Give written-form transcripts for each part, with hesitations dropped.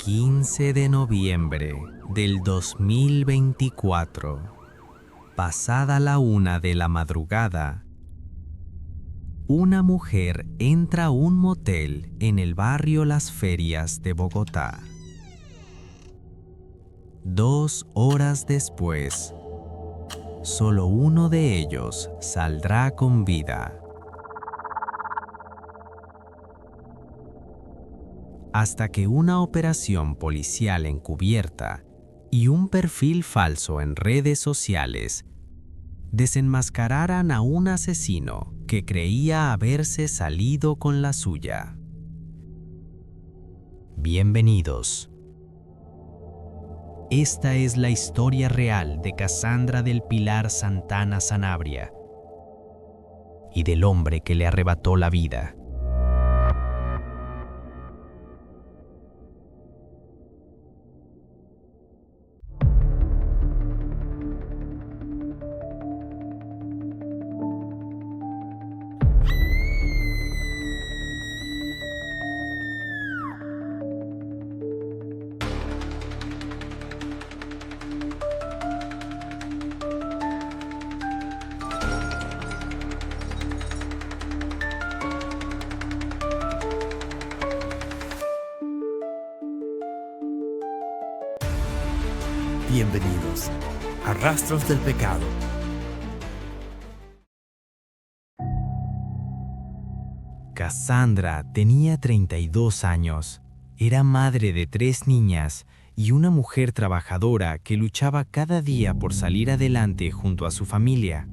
15 de noviembre del 2024, pasada la 1 de la madrugada, una mujer entra a un motel en el barrio Las Ferias de Bogotá. 2 horas después, solo uno de ellos saldrá con vida. Hasta que una operación policial encubierta y un perfil falso en redes sociales desenmascararan a un asesino que creía haberse salido con la suya. Bienvenidos. Esta es la historia real de Cassandra del Pilar Santana Sanabria y del hombre que le arrebató la vida. Bienvenidos a Rastros del Pecado. Cassandra tenía 32 años, era madre de 3 niñas y una mujer trabajadora que luchaba cada día por salir adelante junto a su familia.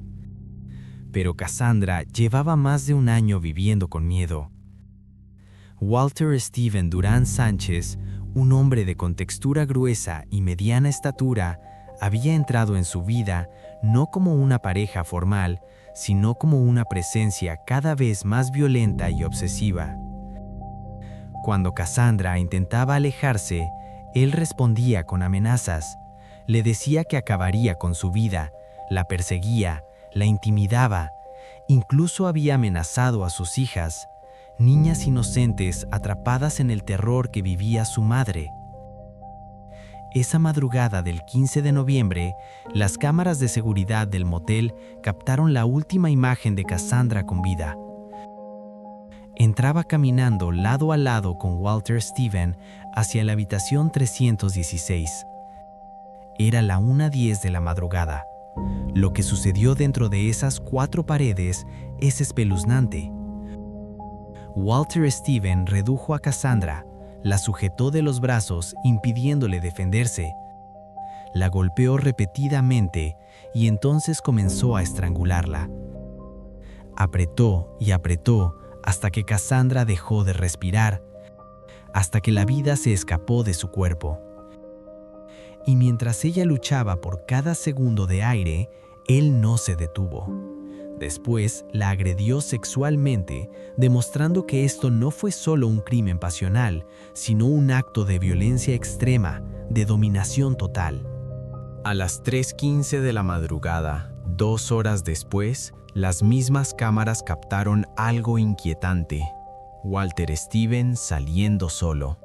Pero Cassandra llevaba más de un año viviendo con miedo. Walter Steven Durán Sánchez, un hombre de contextura gruesa y mediana estatura, había entrado en su vida no como una pareja formal, sino como una presencia cada vez más violenta y obsesiva. Cuando Cassandra intentaba alejarse, él respondía con amenazas. Le decía que acabaría con su vida, la perseguía, la intimidaba. Incluso había amenazado a sus hijas, niñas inocentes atrapadas en el terror que vivía su madre. Esa madrugada del 15 de noviembre, las cámaras de seguridad del motel captaron la última imagen de Cassandra con vida. Entraba caminando lado a lado con Walter Steven hacia la habitación 316. Era la 1:10 de la madrugada. Lo que sucedió dentro de esas 4 paredes es espeluznante. Walter Steven redujo a Cassandra, la sujetó de los brazos impidiéndole defenderse. La golpeó repetidamente y entonces comenzó a estrangularla. Apretó y apretó hasta que Cassandra dejó de respirar, hasta que la vida se escapó de su cuerpo. Y mientras ella luchaba por cada segundo de aire, él no se detuvo. Después la agredió sexualmente, demostrando que esto no fue solo un crimen pasional, sino un acto de violencia extrema, de dominación total. A las 3:15 de la madrugada, 2 horas después, las mismas cámaras captaron algo inquietante. Walter Steven saliendo solo.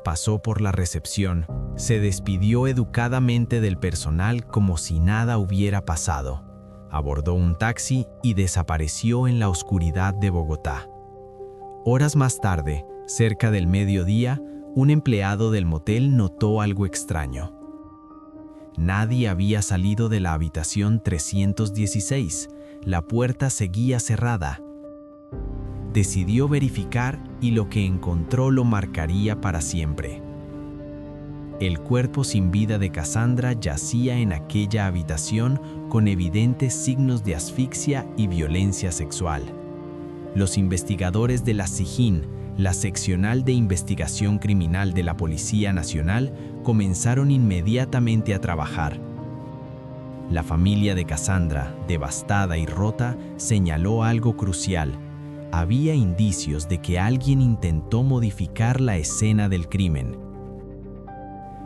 Pasó por la recepción, se despidió educadamente del personal como si nada hubiera pasado. Abordó un taxi y desapareció en la oscuridad de Bogotá. Horas más tarde, cerca del mediodía, un empleado del motel notó algo extraño. Nadie había salido de la habitación 316, la puerta seguía cerrada. Decidió verificar y lo que encontró lo marcaría para siempre. El cuerpo sin vida de Cassandra yacía en aquella habitación con evidentes signos de asfixia y violencia sexual. Los investigadores de la SIJIN, la Seccional de Investigación Criminal de la Policía Nacional, comenzaron inmediatamente a trabajar. La familia de Cassandra, devastada y rota, señaló algo crucial. Había indicios de que alguien intentó modificar la escena del crimen.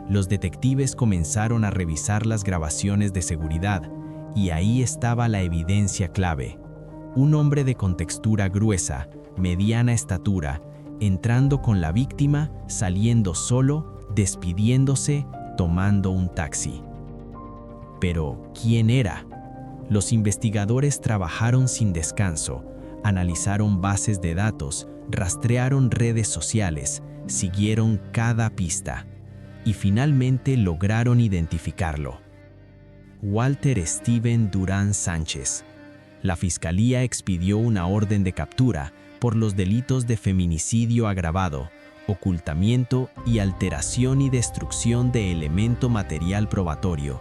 Los detectives comenzaron a revisar las grabaciones de seguridad, y ahí estaba la evidencia clave. Un hombre de contextura gruesa, mediana estatura, entrando con la víctima, saliendo solo, despidiéndose tomando un taxi. Pero, ¿quién era? Los investigadores trabajaron sin descanso, analizaron bases de datos, rastrearon redes sociales, siguieron cada pista y finalmente lograron identificarlo. Walter Steven Durán Sánchez. La Fiscalía expidió una orden de captura por los delitos de feminicidio agravado, ocultamiento y alteración y destrucción de elemento material probatorio.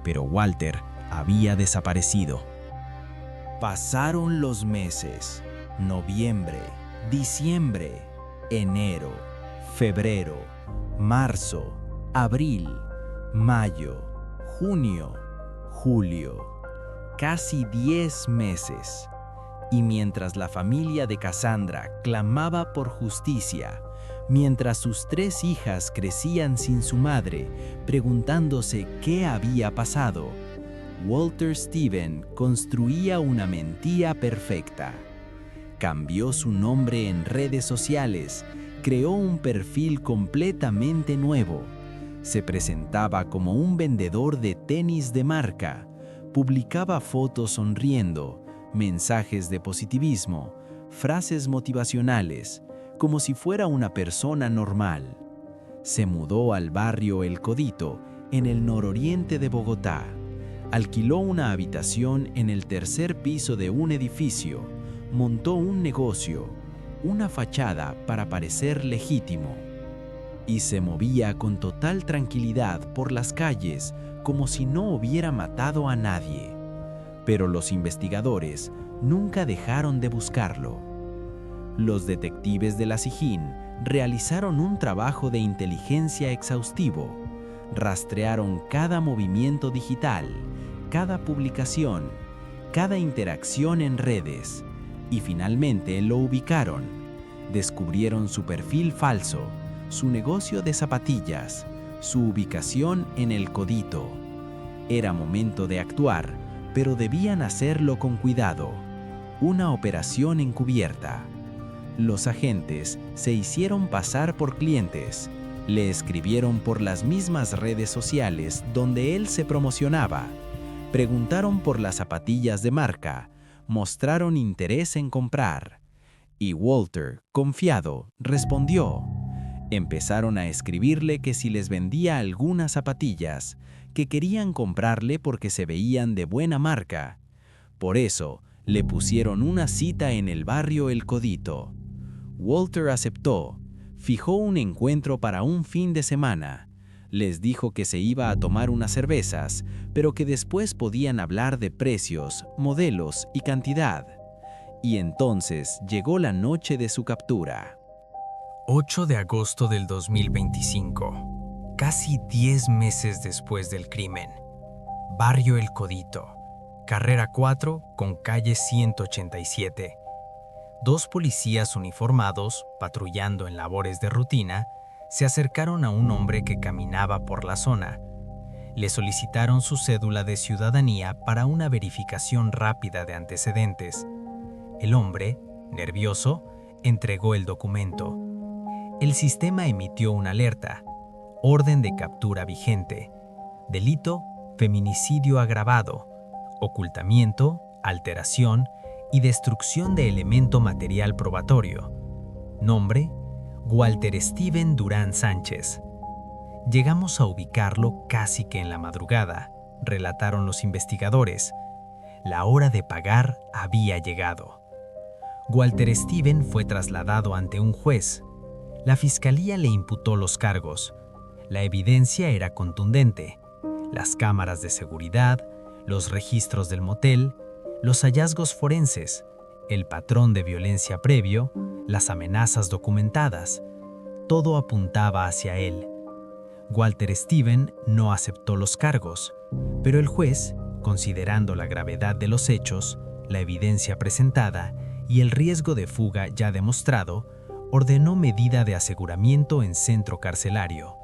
Pero Walter había desaparecido. Pasaron los meses: noviembre, diciembre, enero, febrero, marzo, abril, mayo, junio, julio. Casi 10 meses. Y mientras la familia de Cassandra clamaba por justicia, mientras sus 3 hijas crecían sin su madre, preguntándose qué había pasado, Walter Steven construía una mentira perfecta. Cambió su nombre en redes sociales, creó un perfil completamente nuevo. Se presentaba como un vendedor de tenis de marca, publicaba fotos sonriendo, mensajes de positivismo, frases motivacionales, como si fuera una persona normal. Se mudó al barrio El Codito, en el nororiente de Bogotá. Alquiló una habitación en el 3er piso de un edificio, montó un negocio, una fachada para parecer legítimo, y se movía con total tranquilidad por las calles como si no hubiera matado a nadie. Pero los investigadores nunca dejaron de buscarlo. Los detectives de la SIJIN realizaron un trabajo de inteligencia exhaustivo. Rastrearon cada movimiento digital, cada publicación, cada interacción en redes, y finalmente lo ubicaron. Descubrieron su perfil falso, su negocio de zapatillas, su ubicación en El Codito. Era momento de actuar, pero debían hacerlo con cuidado. Una operación encubierta. Los agentes se hicieron pasar por clientes. Le escribieron por las mismas redes sociales donde él se promocionaba. Preguntaron por las zapatillas de marca. Mostraron interés en comprar. Y Walter, confiado, respondió. Empezaron a escribirle que si les vendía algunas zapatillas, que querían comprarle porque se veían de buena marca. Por eso, le pusieron una cita en el barrio El Codito. Walter aceptó, fijó un encuentro para un fin de semana. Les dijo que se iba a tomar unas cervezas, pero que después podían hablar de precios, modelos y cantidad. Y entonces llegó la noche de su captura. 8 de agosto del 2025, casi 10 meses después del crimen. Barrio El Codito, carrera 4 con calle 187. 2 policías uniformados, patrullando en labores de rutina, se acercaron a un hombre que caminaba por la zona. Le solicitaron su cédula de ciudadanía para una verificación rápida de antecedentes. El hombre, nervioso, entregó el documento. El sistema emitió una alerta. Orden de captura vigente. Delito, feminicidio agravado. Ocultamiento, alteración y destrucción de elemento material probatorio. Nombre, Walter Steven Durán Sánchez. Llegamos a ubicarlo casi que en la madrugada, relataron los investigadores. La hora de pagar había llegado. Walter Steven fue trasladado ante un juez. La fiscalía le imputó los cargos. La evidencia era contundente. Las cámaras de seguridad, los registros del motel, los hallazgos forenses, el patrón de violencia previo, las amenazas documentadas. Todo apuntaba hacia él. Walter Steven no aceptó los cargos, pero el juez, considerando la gravedad de los hechos, la evidencia presentada y el riesgo de fuga ya demostrado, ordenó medida de aseguramiento en centro carcelario.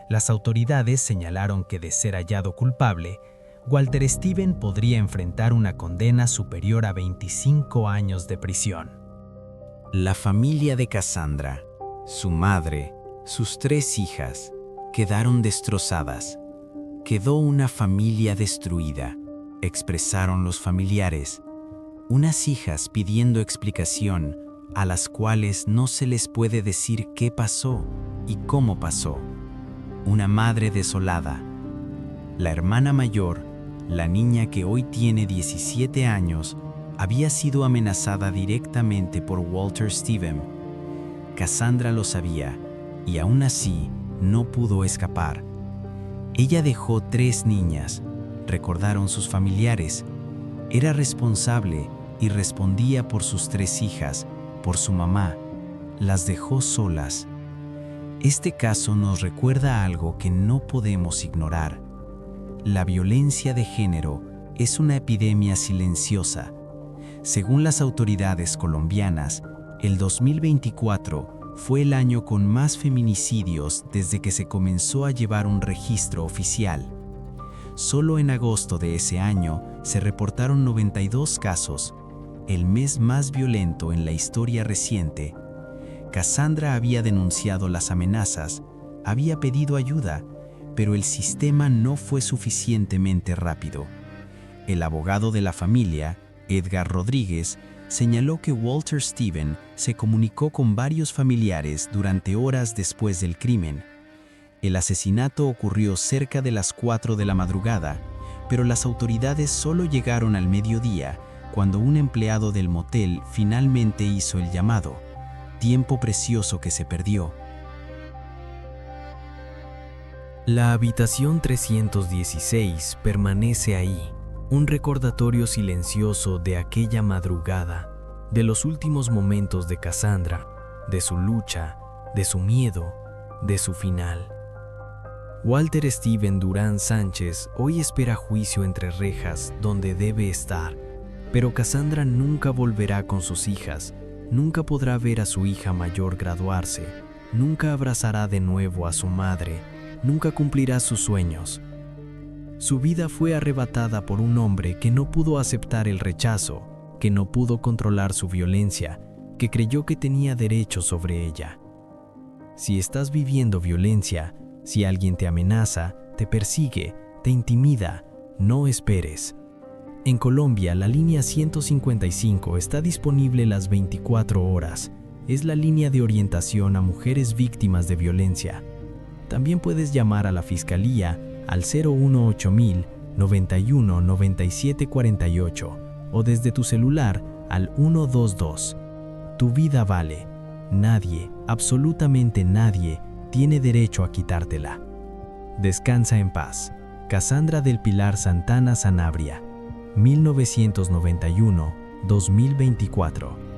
Las autoridades señalaron que de ser hallado culpable, Walter Steven podría enfrentar una condena superior a 25 años de prisión. La familia de Cassandra, su madre, Sus 3 hijas quedaron destrozadas. Quedó una familia destruida, expresaron los familiares. Unas hijas pidiendo explicación, a las cuales no se les puede decir qué pasó y cómo pasó. Una madre desolada. La hermana mayor, la niña que hoy tiene 17 años, había sido amenazada directamente por Walter Stephen. Cassandra lo sabía y aún así no pudo escapar. Ella dejó 3 niñas, recordaron sus familiares. Era responsable y respondía por sus 3 hijas, por su mamá. Las dejó solas. Este caso nos recuerda algo que no podemos ignorar. La violencia de género es una epidemia silenciosa. Según las autoridades colombianas, el 2024 fue el año con más feminicidios desde que se comenzó a llevar un registro oficial. Solo en agosto de ese año se reportaron 92 casos, el mes más violento en la historia reciente. Cassandra había denunciado las amenazas, había pedido ayuda, pero el sistema no fue suficientemente rápido. El abogado de la familia, Edgar Rodríguez, señaló que Walter Stephen se comunicó con varios familiares durante horas después del crimen. El asesinato ocurrió cerca de las 4 de la madrugada, pero las autoridades solo llegaron al mediodía cuando un empleado del motel finalmente hizo el llamado, tiempo precioso que se perdió. La habitación 316 permanece ahí, un recordatorio silencioso de aquella madrugada, de los últimos momentos de Cassandra, de su lucha, de su miedo, de su final. Walter Stephen Durán Sánchez hoy espera juicio entre rejas donde debe estar, pero Cassandra nunca volverá con sus hijas, nunca podrá ver a su hija mayor graduarse, nunca abrazará de nuevo a su madre, nunca cumplirá sus sueños. Su vida fue arrebatada por un hombre que no pudo aceptar el rechazo, que no pudo controlar su violencia, que creyó que tenía derecho sobre ella. Si estás viviendo violencia, si alguien te amenaza, te persigue, te intimida, no esperes. En Colombia, la línea 155 está disponible las 24 horas. Es la línea de orientación a mujeres víctimas de violencia. También puedes llamar a la Fiscalía al 018 91 97 48 o desde tu celular al 122. Tu vida vale. Nadie, absolutamente nadie, tiene derecho a quitártela. Descansa en paz. Cassandra del Pilar Santana Sanabria, 1991-2024.